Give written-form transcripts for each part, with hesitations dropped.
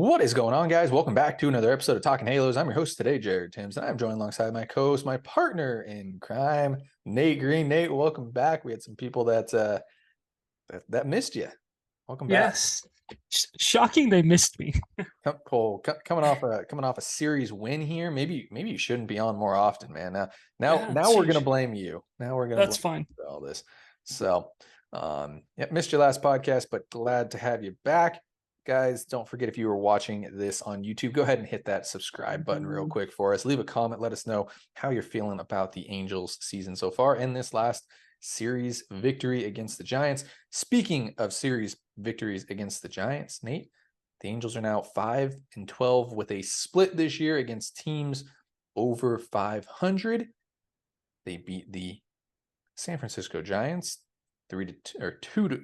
What is going on, guys? Welcome back to another episode of Talking Halos. I'm your host today, Jared Timms, and I'm joined alongside my co-host, my partner in crime, Nate Green. Nate, welcome back. We had some people that missed you. Welcome back. Yes, shocking they missed me. Cole, coming off a series win here. Maybe you shouldn't be on more often, man. Now we're gonna blame you. Now we're gonna That's blame fine. you for all this. So, missed your last podcast, but glad to have you back. Guys, don't forget, if you were watching this on YouTube, go ahead and hit that subscribe button real quick for us. Leave a comment. Let us know how you're feeling about the Angels season so far in this last series victory against the Giants. Speaking of series victories against the Giants, Nate, the Angels are now 5-12 with a split this year against teams over 500. They beat the San Francisco Giants 3-2.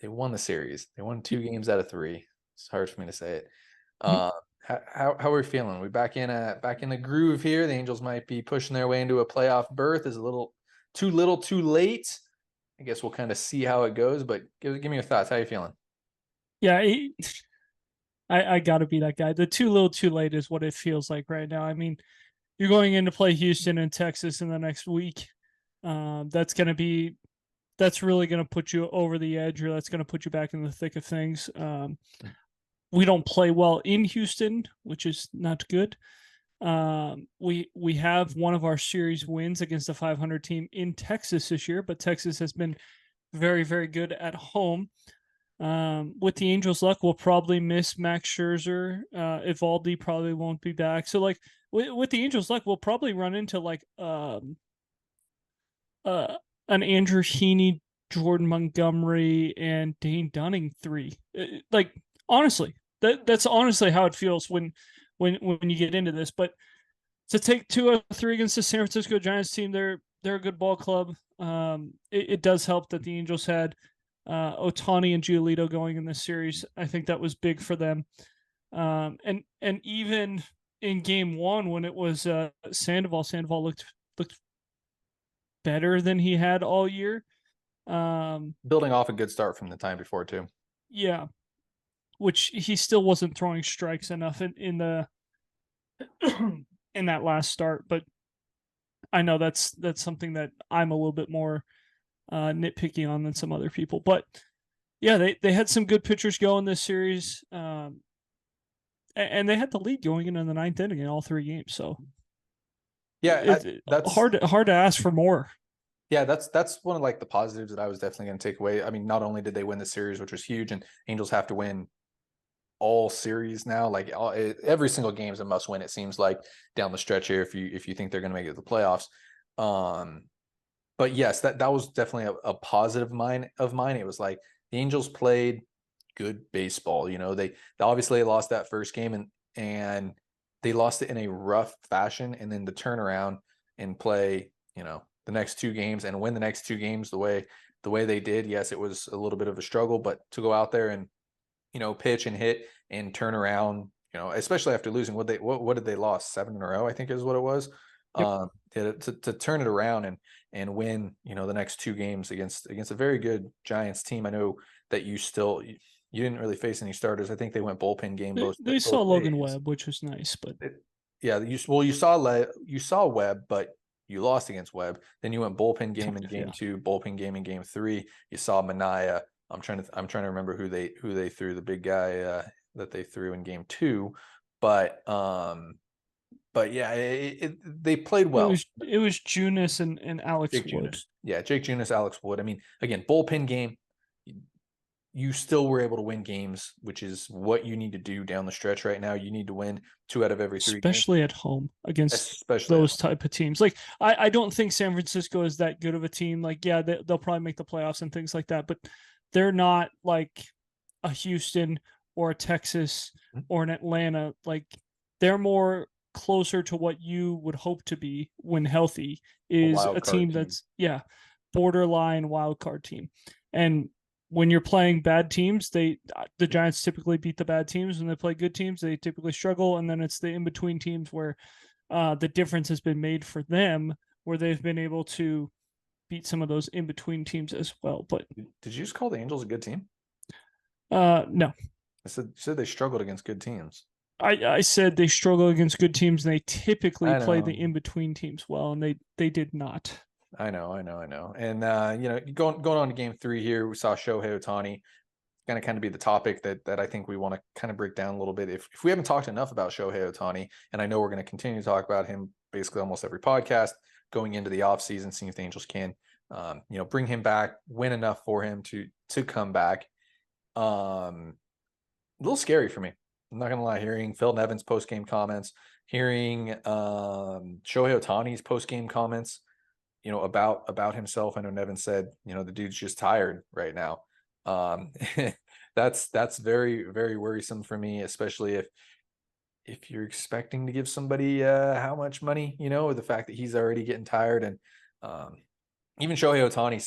They won the series. They won 2 games out of 3. It's hard for me to say it. How are we feeling? We back in the groove here. The Angels might be pushing their way into a playoff berth. Is a little, too late. I guess we'll kind of see how it goes. But give me your thoughts. How are you feeling? Yeah, I got to be that guy. The too little, too late is what it feels like right now. I mean, you're going in to play Houston and Texas in the next week. That's really going to put you over the edge, or that's going to put you back in the thick of things. We don't play well in Houston, which is not good. We have one of our series wins against a 500 team in Texas this year, but Texas has been very, very good at home. With the Angels' luck, we'll probably miss Max Scherzer. Evaldi probably won't be back. So, like, with the Angels' luck, we'll probably run into like an Andrew Heaney, Jordan Montgomery, and Dane Dunning 3. Like, honestly, that's honestly how it feels when you get into this. But to take 2 out of 3 against the San Francisco Giants team, they're a good ball club. It does help that the Angels had Otani and Giolito going in this series. I think that was big for them. And even in game 1, when it was Sandoval looked better than he had all year. Building off a good start from the time before too. Yeah, which he still wasn't throwing strikes enough in the in that last start. But I know that's something that I'm a little bit more nitpicky on than some other people. But yeah, they had some good pitchers going this series, and they had the lead going into the 9th inning in all 3 games. So yeah, that's hard to ask for more. Yeah, that's one of like the positives that I was definitely going to take away. I mean, not only did they win the series, which was huge, and Angels have to win all series now. Like every single game is a must win. It seems like down the stretch here, if you think they're going to make it to the playoffs. But yes, that was definitely a positive of mine. It was like the Angels played good baseball. You know, they obviously lost that first game and they lost it in a rough fashion, and then to turn around and play, you know, the next 2 games and win the next 2 games the way they did. Yes, it was a little bit of a struggle, but to go out there and, you know, pitch and hit and turn around, you know, especially after losing what did they lost 7 in a row, I think is what it was. Yep. To turn it around and win, you know, the next 2 games against a very good Giants team. I know that you didn't really face any starters. I think they went bullpen game. They saw Logan Webb, which was nice, but you saw Webb, but you lost against Webb. Then you went bullpen game in game 2, bullpen game in game 3. You saw Manaea. I'm trying to remember who they threw, the big guy that they threw in game 2, but yeah, they played well. It was Junis and Alex Jake Wood. Junis. Yeah, Jake Junis, Alex Wood. I mean, again, bullpen game, you still were able to win games, which is what you need to do down the stretch right now. You need to win 2 out of every 3 especially games. At home against those type of teams. Like, I don't think San Francisco is that good of a team. Like, yeah, they'll probably make the playoffs and things like that, but they're not like a Houston or a Texas or an Atlanta. Like, they're more closer to what you would hope to be when healthy, is a team that's borderline wild card team. And when you're playing bad teams, the Giants typically beat the bad teams. When they play good teams, they typically struggle. And then it's the in-between teams where the difference has been made for them, where they've been able to beat some of those in-between teams as well. But did you just call the Angels a good team? No. I said they struggled against good teams. I said they struggle against good teams, and they typically I play know. the in-between teams well, and they did not. I know. And going on to game 3 here, we saw Shohei Otani going to kind of be the topic that I think we want to kind of break down a little bit. If we haven't talked enough about Shohei Otani, and I know we're going to continue to talk about him basically almost every podcast going into the offseason, seeing if the Angels can, bring him back, win enough for him to come back. A little scary for me. I'm not gonna lie. Hearing Phil Nevin's post game comments, hearing Shohei Otani's post game comments, about himself. I know Nevin said, the dude's just tired right now. That's very, very worrisome for me, especially if you're expecting to give somebody how much money, the fact that he's already getting tired. And even Shohei Otani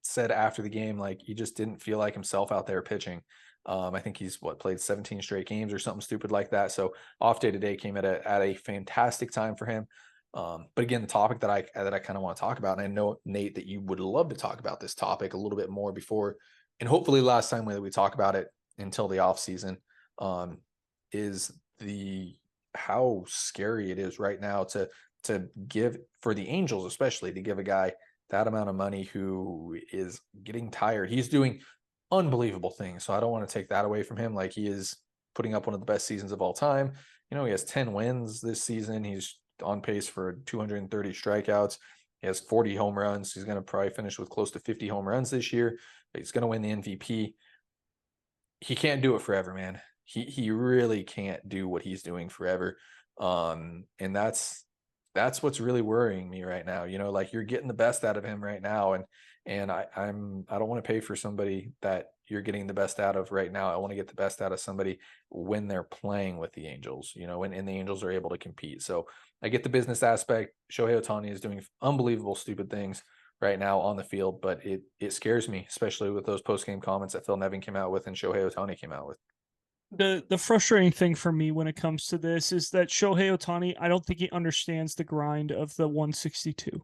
said after the game, like, he just didn't feel like himself out there pitching. I think he's played 17 straight games or something stupid like that. So off day today came at a fantastic time for him. But again, the topic that I kind of want to talk about, and I know, Nate, that you would love to talk about this topic a little bit more before, and hopefully last time that we talk about it until the off season, is how scary it is right now to give, for the Angels especially, to give a guy that amount of money who is getting tired. He's doing unbelievable things, so I don't want to take that away from him. Like, he is putting up one of the best seasons of all time. He has 10 wins this season. He's on pace for 230 strikeouts. He has 40 home runs. He's going to probably finish with close to 50 home runs this year. He's going to win the MVP. He can't do it forever, man. He really can't do what he's doing forever. And that's what's really worrying me right now. Like, you're getting the best out of him right now, and I don't want to pay for somebody that you're getting the best out of right now. I want to get the best out of somebody when they're playing with the Angels, and the Angels are able to compete. So I get the business aspect. Shohei Otani is doing unbelievable, stupid things right now on the field, but it scares me, especially with those post-game comments that Phil Nevin came out with and Shohei Otani came out with. The frustrating thing for me when it comes to this is that Shohei Otani, I don't think he understands the grind of the 162.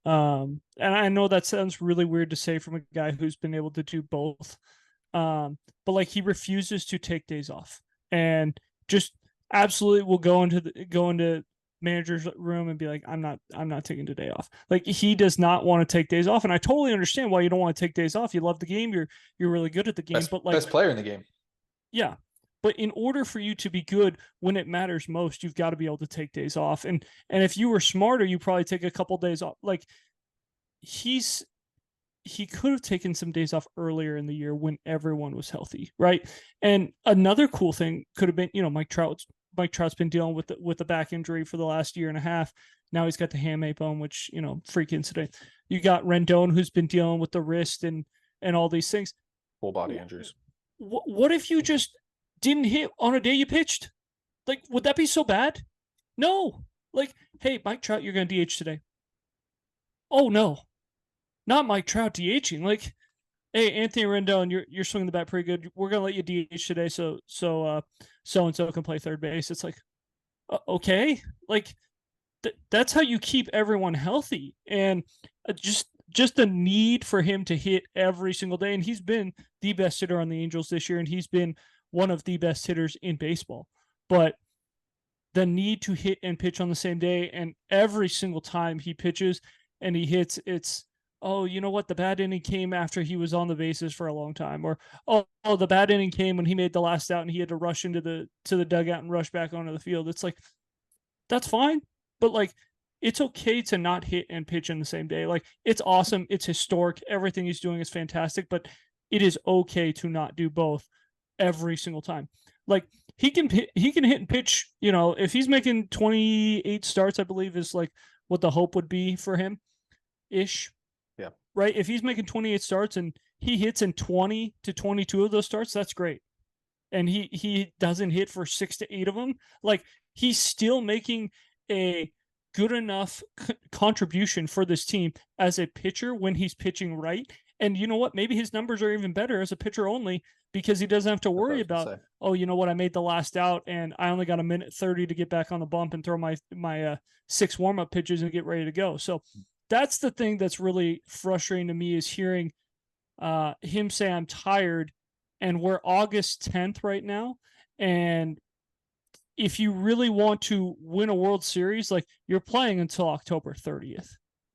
And I know that sounds really weird to say from a guy who's been able to do both. But like, he refuses to take days off, and just absolutely will go into manager's room and be like, I'm not taking the day off. Like, he does not want to take days off. And I totally understand why you don't want to take days off. You love the game. You're really good at the game, but like, best player in the game. Yeah. But in order for you to be good when it matters most, you've got to be able to take days off. And if you were smarter, you probably take a couple days off. Like, he could have taken some days off earlier in the year when everyone was healthy, right? And another cool thing could have been, Mike Trout's been dealing with the back injury for the last year and a half. Now he's got the hamate bone, which, freak incident. You got Rendon, who's been dealing with the wrist and all these things. Full body injuries. What if you just didn't hit on a day you pitched? Like, would that be so bad? No. Like, hey, Mike Trout, you're going to DH today. Oh, no. Not Mike Trout DHing. Like, hey, Anthony Rendon, you're swinging the bat pretty good. We're going to let you DH today so and so can play third base. It's like, okay. Like, that's how you keep everyone healthy. And just the need for him to hit every single day. And he's been the best hitter on the Angels this year, and he's been one of the best hitters in baseball. But the need to hit and pitch on the same day, and every single time he pitches and he hits, it's, oh, you know what? The bad inning came after he was on the bases for a long time. Or, oh, the bad inning came when he made the last out and he had to rush into the dugout and rush back onto the field. It's like, that's fine. But like, it's okay to not hit and pitch in the same day. Like, it's awesome. It's historic. Everything he's doing is fantastic, but it is okay to not do both every single time. Like, he can hit and pitch, if he's making 28 starts, I believe is like what the hope would be for him ish. Yeah. Right. If he's making 28 starts and he hits in 20 to 22 of those starts, that's great. And he doesn't hit for 6 to 8 of them. Like, he's still making a good enough contribution for this team as a pitcher when he's pitching right. And you know what? Maybe his numbers are even better as a pitcher only, because he doesn't have to worry about, oh, you know what? I made the last out and I only got a minute 30 to get back on the bump and throw my 6 warm-up pitches and get ready to go. So that's the thing that's really frustrating to me, is hearing him say I'm tired and we're August 10th right now. And if you really want to win a World Series, like, you're playing until October 30th,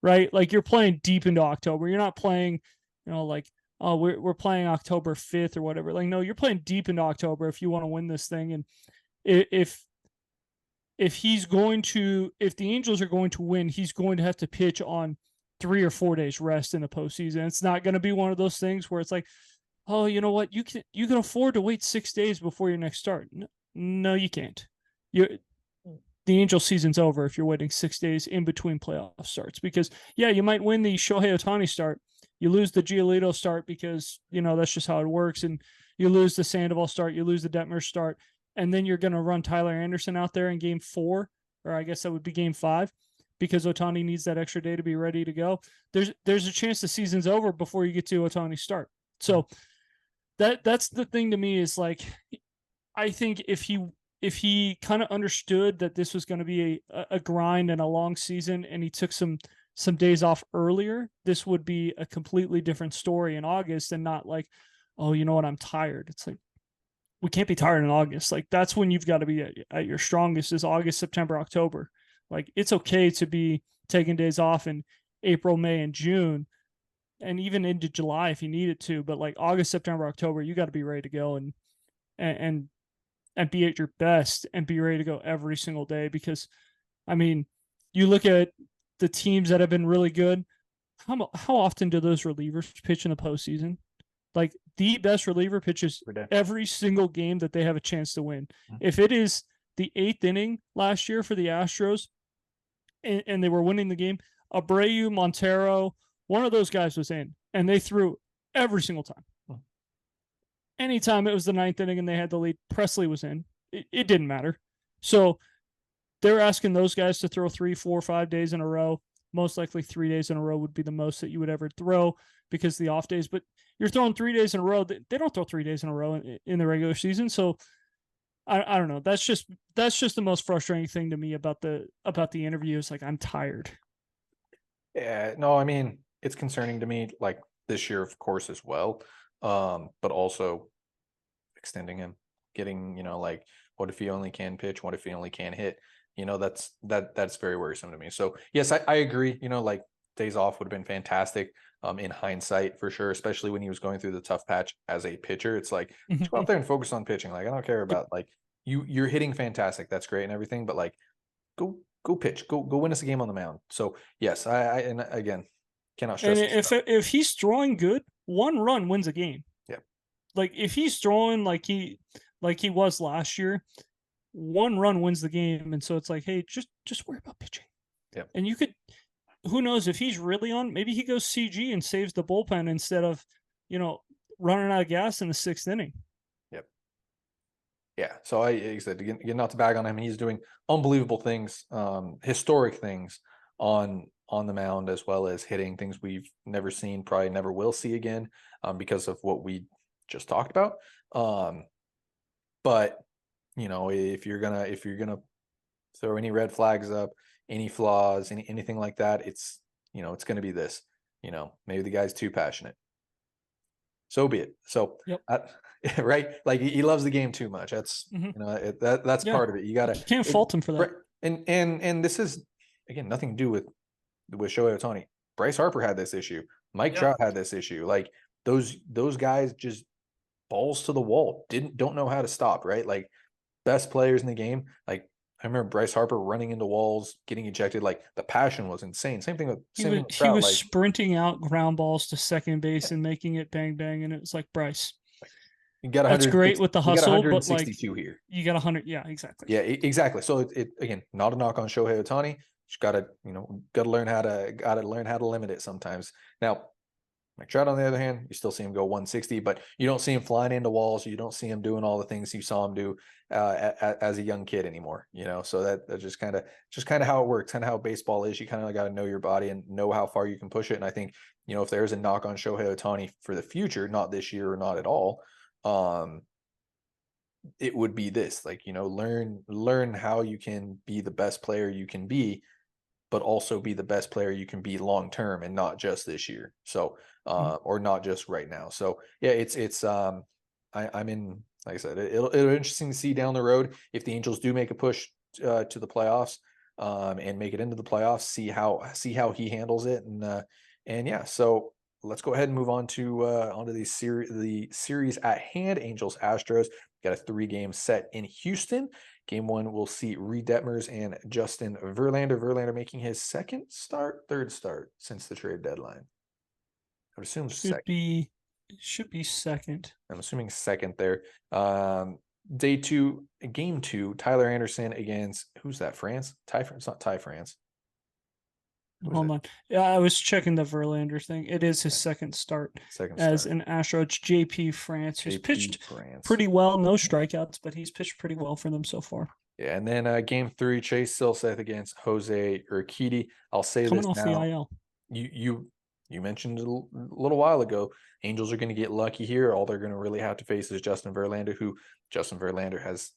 right? Like, you're playing deep into October. You're not playing, like, oh, we're playing October 5th or whatever. Like, no, you're playing deep into October if you want to win this thing. And if if the Angels are going to win, he's going to have to pitch on 3 or 4 days rest in the postseason. It's not going to be one of those things where it's like, oh, you know what, you can afford to wait 6 days before your next start. No, you can't. The Angel season's over if you're waiting 6 days in between playoff starts, because yeah, you might win the Shohei Otani start, you lose the Giolito start because that's just how it works, and you lose the Sandoval start, you lose the Detmer start, and then you're going to run Tyler Anderson out there in game 4, or I guess that would be game 5, because Otani needs that extra day to be ready to go. There's a chance the season's over before you get to Otani's start. So that's the thing to me, is like, I think if he kind of understood that this was going to be a grind and a long season, and he took some days off earlier, this would be a completely different story in August, and not like, oh, you know what, I'm tired. It's like, we can't be tired in August. Like, that's when you've got to be at your strongest, is August, September, October. Like, it's okay to be taking days off in April, May, and June, and even into July if you needed to. But like August, September, October, you got to be ready to go and be at your best and be ready to go every single day. Because, I mean, you look at the teams that have been really good. How often do those relievers pitch in the postseason? Like, the best reliever pitches every single game that they have a chance to win. If it is the 8th inning last year for the Astros and they were winning the game, Abreu, Montero, one of those guys was in, and they threw every single time. Anytime it was the 9th inning and they had the lead, Presley was in. It didn't matter. So they're asking those guys to throw 3, 4, 5 days in a row. Most likely 3 days in a row would be the most that you would ever throw, because the off days. But you're throwing 3 days in a row. They don't throw 3 days in a row in the regular season. So I don't know. That's just the most frustrating thing to me about the interview. Is like, I'm tired. Yeah, no, I mean, it's concerning to me, like, this year, of course, as well. But also extending him, getting, like, what if he only can pitch? What if he only can hit? That's very worrisome to me. So yes, I agree. Like, days off would have been fantastic. In hindsight, for sure, especially when he was going through the tough patch as a pitcher. It's like, just go out there and focus on pitching. Like, I don't care about, like, you're hitting fantastic. That's great and everything, but like, go pitch, go win us a game on the mound. So yes, and again, cannot stress. And if he's throwing good, 1 run wins a game. Yeah. Like, if he's throwing like he was last year, 1 run wins the game. And so it's like, hey, just worry about pitching. Yeah. And you could, who knows, if he's really on, maybe he goes CG and saves the bullpen instead of, running out of gas in the 6th inning. Yep. Yeah. So I said, again, not to bag on him, he's doing unbelievable things, historic things on the mound, as well as hitting things we've never seen, probably never will see again, because of what we just talked about. But if you're gonna throw any red flags up, any flaws, anything like that, it's it's gonna be this. Maybe the guy's too passionate. So be it. So yep. Right, like, he loves the game too much. That's that's part of it. You can't fault him for that. And this is, again, nothing to do with Shohei Otani. Bryce Harper had this issue. Mike Trout had this issue. Like, those guys just balls to the wall, don't know how to stop, right? Like, best players in the game. Like, I remember Bryce Harper running into walls, getting ejected. Like, the passion was insane. Same thing with Trout. He was sprinting out ground balls to second base and making it bang bang, and it was like, Bryce, you got that's great with the hustle, but like, you got 100. Yeah, exactly. Yeah, exactly. So it again, not a knock on Shohei Otani. Just gotta learn how to limit it sometimes. Now, Mike Trout, on the other hand, you still see him go 160, but you don't see him flying into walls. You don't see him doing all the things you saw him do as a young kid anymore. So that's just kind of how it works, kind of how baseball is. You kind of got to know your body and know how far you can push it. And I think if there's a knock on Shohei Otani for the future, not this year or not at all, it would be this. Like, learn how you can be the best player you can be, but also be the best player you can be long term, and not just this year. So or not just right now. So yeah, it's I'm in. Like I said, it'll be interesting to see down the road if the Angels do make a push to the playoffs, and make it into the playoffs. See how he handles it, and yeah. So let's go ahead and move on to onto the series at hand. Angels Astros got a 3-game set in Houston. Game 1 we'll see Reed Detmers and Justin Verlander. Verlander making his third start since the trade deadline. I would assume should be second. I'm assuming second there. Day 2, game 2, Tyler Anderson against who's that? France? It's not Ty France. Hold on. Yeah, I was checking the Verlander thing. It is his second start as an Astro. It's JP France, who's pitched pretty well. No strikeouts, but he's pitched pretty well for them so far. Yeah, and then game 3, Chase Silseth against Jose Urquidy. I'll say coming this off now. The IL. You mentioned it a little while ago. Angels are going to get lucky here. All they're going to really have to face is Justin Verlander, who Justin Verlander has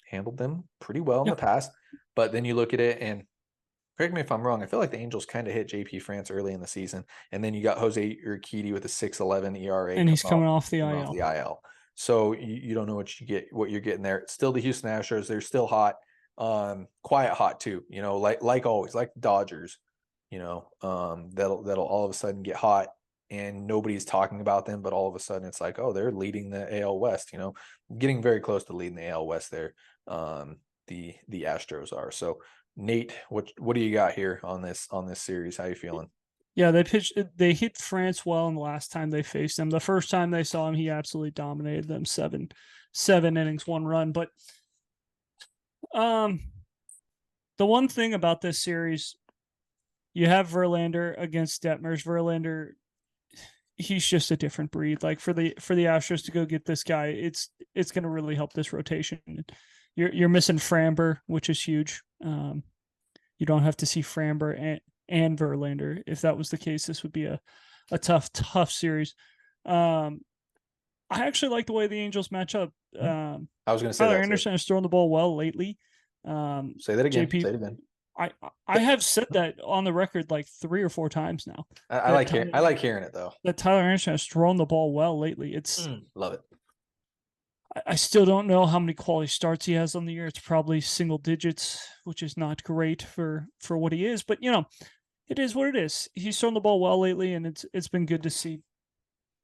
handled them pretty well in the past. But then you look at it, and correct me if I'm wrong, I feel like the Angels kind of hit JP France early in the season. And then you got Jose Urquidy with a 6.11 ERA. And he's coming off the IL. So you don't know what you're getting there. It's still the Houston Astros. They're still hot, quiet hot too, like always, like the Dodgers. That'll all of a sudden get hot and nobody's talking about them, but all of a sudden it's like, oh, they're leading the AL West, getting very close to leading the AL West there. The Astros are. So Nate, what do you got here on this series? How you feeling? Yeah, they hit France well in the last time they faced them. The first time they saw him, he absolutely dominated them, seven innings, 1 run. But the one thing about this series, you have Verlander against Detmers. Verlander, he's just a different breed. Like for the Astros to go get this guy, it's going to really help this rotation. You're missing Framber, which is huge. You don't have to see Framber and Verlander. If that was the case, this would be a tough series. I actually like the way the Angels match up. I was going to say Tyler Anderson has thrown the ball well lately. Say that again. Say it again. I have said that on the record like 3 or 4 times now. I like hearing it though. That Tyler Anderson has thrown the ball well lately. It's love it. I still don't know how many quality starts he has on the year. It's probably single digits, which is not great for what he is. But it is what it is. He's thrown the ball well lately, and it's been good to see.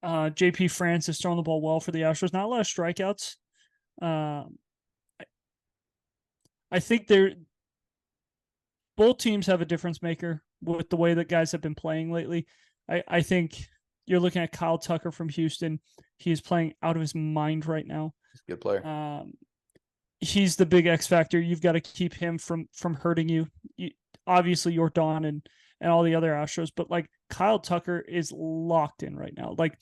JP France has thrown the ball well for the Astros. Not a lot of strikeouts. I think both teams have a difference maker with the way that guys have been playing lately. I think you're looking at Kyle Tucker from Houston. He is playing out of his mind right now. He's a good player. He's the big X factor. You've got to keep him from hurting you. Obviously, Yordan and all the other Astros, but like Kyle Tucker is locked in right now. Like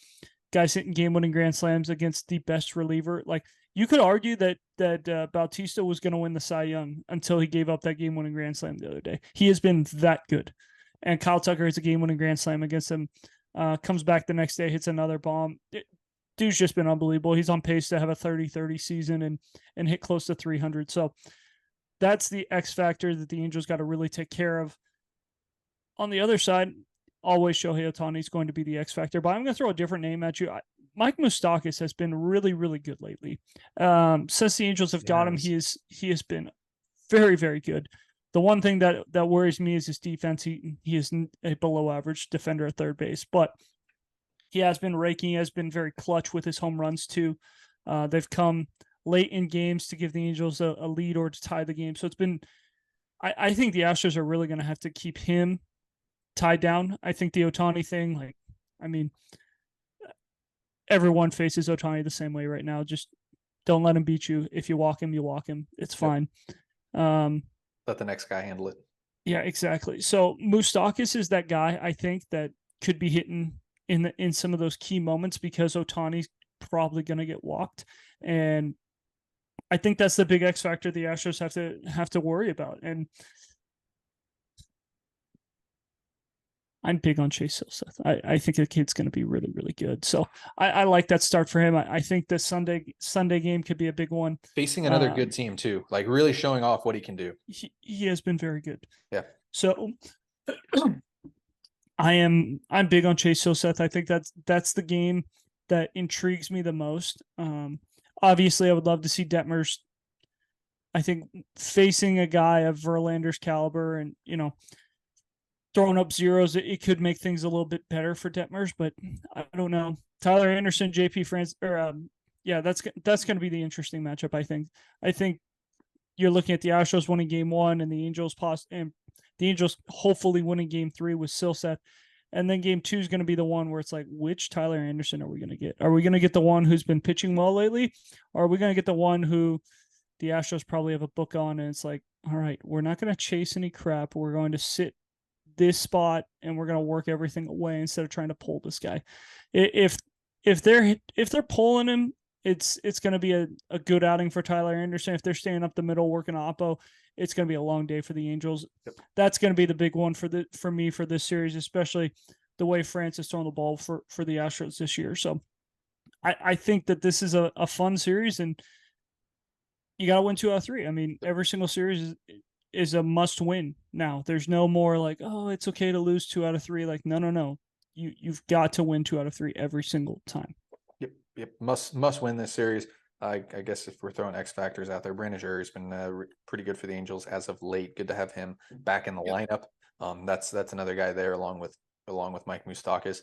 guys hitting game-winning grand slams against the best reliever. Like you could argue that Bautista was going to win the Cy Young until he gave up that game-winning grand slam the other day. He has been that good, and Kyle Tucker hits a game-winning grand slam against him. Comes back the next day, hits another bomb. Dude's just been unbelievable. He's on pace to have a 30-30 season and hit close to 300. So that's the X factor that the Angels got to really take care of. On the other side, always Shohei Otani is going to be the X factor, but I'm going to throw a different name at you. Mike Moustakas has been really, really good lately. Since the Angels have got him, he has been very, very good. The one thing that worries me is his defense. He is a below average defender at third base, but he has been raking. He has been very clutch with his home runs too. They've come late in games to give the Angels a lead or to tie the game. So it's been, I think the Astros are really going to have to keep him tied down. I think the Otani thing, everyone faces Otani the same way right now. Just don't let him beat you. If you walk him, you walk him. It's fine. Let the next guy handle it. Yeah, exactly. So Moustakas is that guy I think that could be hitting in some of those key moments because Otani's probably going to get walked, and I think that's the big X factor the Astros have to worry about. And I'm big on Chase Silseth. I think the kid's going to be really, really good. So I like that start for him. I think the Sunday game could be a big one. Facing another good team too, like really showing off what he can do. He has been very good. Yeah. So I'm big on Chase Silseth. I think that's the game that intrigues me the most. Obviously, I would love to see Detmers, I think, facing a guy of Verlander's caliber and, throwing up zeros, it could make things a little bit better for Detmers, but I don't know. Tyler Anderson, JP France, that's going to be the interesting matchup. I think you're looking at the Astros winning game 1 and the Angels hopefully winning game 3 with Silseth. And then game 2 is going to be the one where it's like, which Tyler Anderson are we going to get? Are we going to get the one who's been pitching well lately? Or are we going to get the one who the Astros probably have a book on and it's like, all right, we're not going to chase any crap. We're going to sit this spot and we're going to work everything away instead of trying to pull this guy. If they're pulling him, it's going to be a good outing for Tyler Anderson. If they're staying up the middle working oppo, it's going to be a long day for the Angels. Yep. That's going to be the big one for me for this series, especially the way France has thrown the ball for the Astros this year. So I think that this is a fun series, and you got to win 2 out of 3. I mean, every single series is a must win now. There's no more like, oh, it's okay to lose 2 out of 3. Like, no. You've got to win 2 out of 3 every single time. Yep. Must win this series. I guess if we're throwing X factors out there, Brandon Drury's been pretty good for the Angels as of late. Good to have him back in the lineup. That's another guy there along with Mike Moustakas.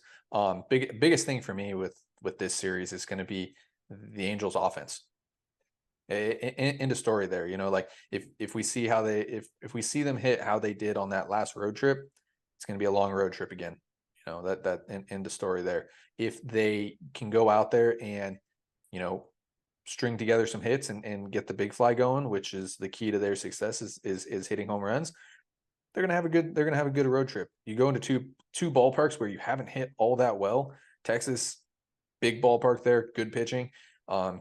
Biggest thing for me with this series is going to be the Angels offense. End of story there. Like if we see how if we see them hit how they did on that last road trip, it's going to be a long road trip again. That end of story there. If they can go out there and string together some hits and get the big fly going, which is the key to their success is hitting home runs, they're gonna have a good road trip. You go into two ballparks where you haven't hit all that well. Texas, big ballpark there, good pitching.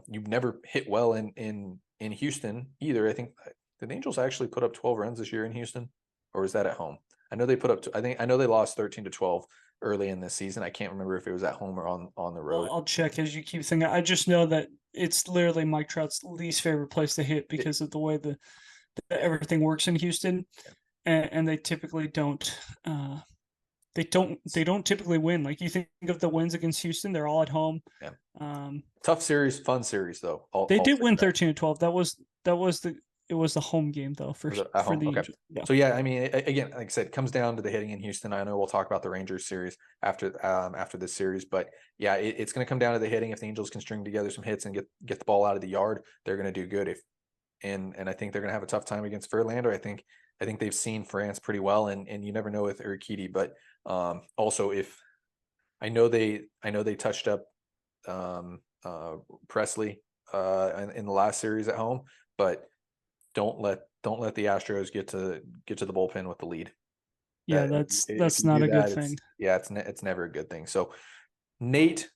You've never hit well in Houston either. I think did the Angels actually put up 12 runs this year in Houston, or was that at home? I know they put up. I know they lost 13-12 early in this season. I can't remember if it was at home or on the road. I'll check as you keep thinking. I just know that it's literally Mike Trout's least favorite place to hit because of the way the everything works in Houston, and they typically don't. They don't typically win. Like you think of the wins against Houston, they're all at home. Yeah. Tough series, fun series though. They did win 13-12. It was the home game though for the okay. Angels. Yeah. So yeah, I mean, again, like I said, it comes down to the hitting in Houston. I know we'll talk about the Rangers series after this series, but yeah, it's going to come down to the hitting. If the Angels can string together some hits and get the ball out of the yard, they're going to do good. And I think they're going to have a tough time against Verlander. I think they've seen France pretty well, and you never know with Urquidy. But also, if I know they touched up Presley in the last series at home, but don't let the Astros get to the bullpen with the lead. Yeah, that's not a good thing. It's never a good thing. So, Nate,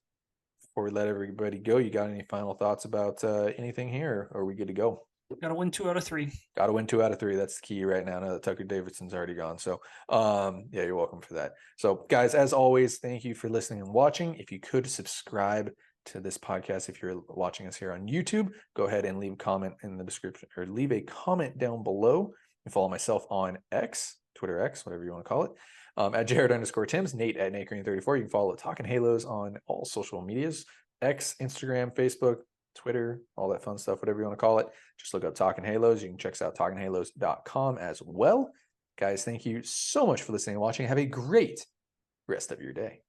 before we let everybody go, you got any final thoughts about anything here, or are we good to go? Got to win 2 out of 3. Got to win 2 out of 3. That's the key right now. Now that Tucker Davidson's already gone. So, yeah, you're welcome for that. So, guys, as always, thank you for listening and watching. If you could subscribe to this podcast, if you're watching us here on YouTube, go ahead and leave a comment in the description or leave a comment down below. And follow myself on X, Twitter X, whatever you want to call it, at Jared_Tims, Nate at NateGreen34. You can follow Talking Halos on all social medias, X, Instagram, Facebook, Twitter, all that fun stuff, whatever you want to call it. Just look up Talking Halos. You can check us out, talkinghalos.com as well. Guys, thank you so much for listening and watching. Have a great rest of your day.